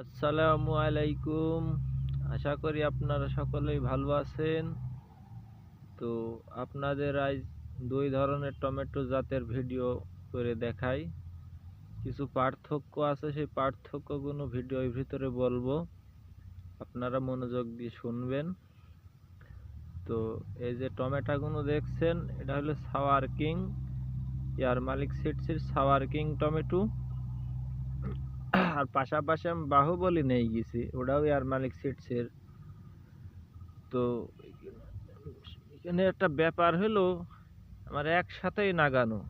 আসসালামু আলাইকুম। আশা করি আপনারা সকলেই ভালো আছেন। তো আপনাদের আজ দুই ধরনের টমেটো জাতের ভিডিও করে দেখাই। কিছু পার্থক্য আছে, সেই পার্থক্যগুলো ভিডিওর ভিতরে বলবো, আপনারা মনোযোগ দিয়ে শুনবেন। তো এই যে টমেটোগুলো দেখছেন, এটা হলো সাওয়ার কিং, ইয়ার মালিক সিডসের সাওয়ার কিং টমেটো। আর পাশাপাশি আমি বাহুবলী নিয়ে গেছি, ওটাও ইয়ার মালিক সিডসের। তো এখানে একটা ব্যাপার হলো, আমার একসাথেই নাগানো।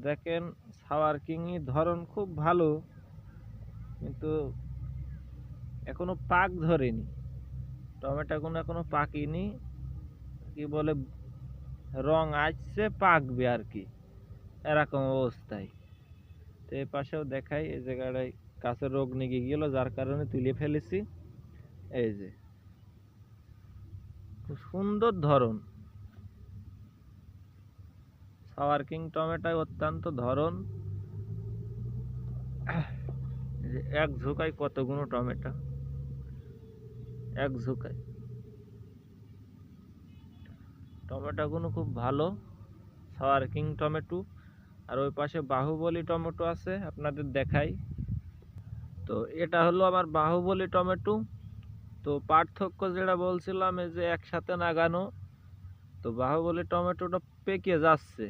দেখেন, সাওয়ার কিংয়ের ধরন খুব ভালো, কিন্তু এখনো পাক ধরেনি। টমেটোগুলো এখনো পাকেনি, কি বলে রং আসছে, পাকবে আর কি, এরকম অবস্থায়। তো এই পাশেও দেখাই, এই জায়গাটায় গাছের রোগ নিয়ে গেল, যার কারণে তুলে ফেলেছি। এই যে খুব সুন্দর ধরন, সাওয়ার কিং টমেটোয় অত্যন্ত ধরন। এক ঝুঁকায় কতগুলো টমেটো, এক ঝুঁকায়। টমেটোগুলো খুব ভালো, সাওয়ার কিং টমেটো। আর ওই পাশে বাহুবলী টমেটো আছে, আপনাদের দেখাই। তো এটা হলো আমার বাহুবলী টমেটো। তো পার্থক্য যেটা বলছিলাম, এই যে একসাথে লাগানো, তো বাহুবলী টমেটোটা পেকে যাচ্ছে,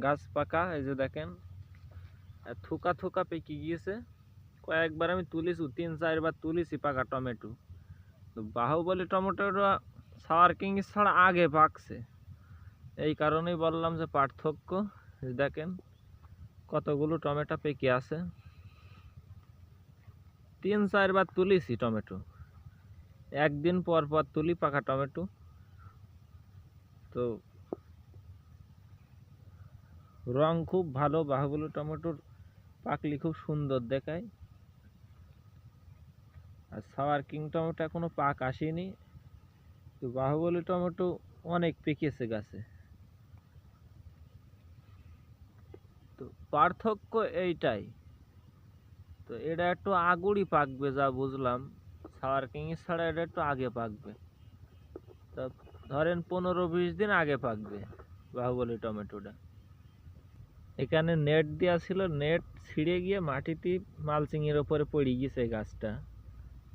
গাছ পাকা। এই যে দেখেন, থুকা থুকা পেকে গিয়েছে। কয়েকবার আমি তুলেছি, 3-4 বার তুলেছি পাকা টমেটো। তো বাহুবলী টমেটোটা সাওয়ার কিং ছাড়া আগে পাকছে, এই কারণেই বললাম যে পার্থক্য। দেখেন কতগুলো টমেটো পেকে আছে, 3-4 বার তুলেছি টমেটো, একদিন পর পর তুলি পাকা টমেটো। তো রং খুব ভালো, বাহুবলী টমেটোর পাকলি খুব সুন্দর দেখায়। আর সাওয়ার কিং টমেটো এখনো পাক আসেনি, তো বাহুবলী টমেটো অনেক পেকেছে গাছে। তো পার্থক্য এইটাই। তো এটা একটু আগুড়ি পাকবে যা বুঝলাম, সাওয়ার কিং ছাড়া এটা একটু আগে পাকবে। তা ধরেন 15-20 দিন আগে পাকবে বাহুবলী টমেটোটা। এখানে নেট দেওয়া ছিল, নেট ছিঁড়ে গিয়ে মাটিতে মালচিং এর উপরে পড়ে গেছে গাছটা।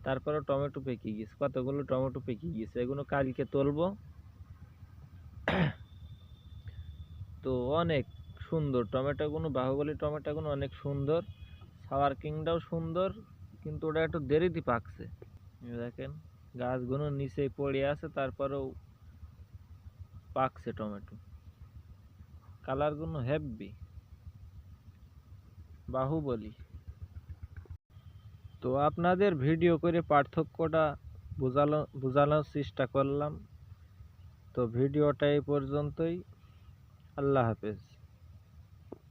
তারপরে টমেটো পেকে গেছে, কতগুলো টমেটো পেকে গেছে, এগুলো কালকে তুলবো। তো অনেক সুন্দর টমেটোগুলো, বাহুবলী টমেটোগুলো অনেক সুন্দর। সাওয়ার কিংটাও সুন্দর, কিন্তু ওটা একটু দেরিতে পাকছে। দেখেন গাছগুলো নিচে পড়ে আছে, তারপরেও পাকছে টমেটো। কালারগুলো হেভি, বাহুবলী। তো আপনাদের ভিডিও করে পার্থক্যটা বোঝানোর চেষ্টা করলাম। তো ভিডিওটা এই পর্যন্তই। আল্লাহ হাফেজ।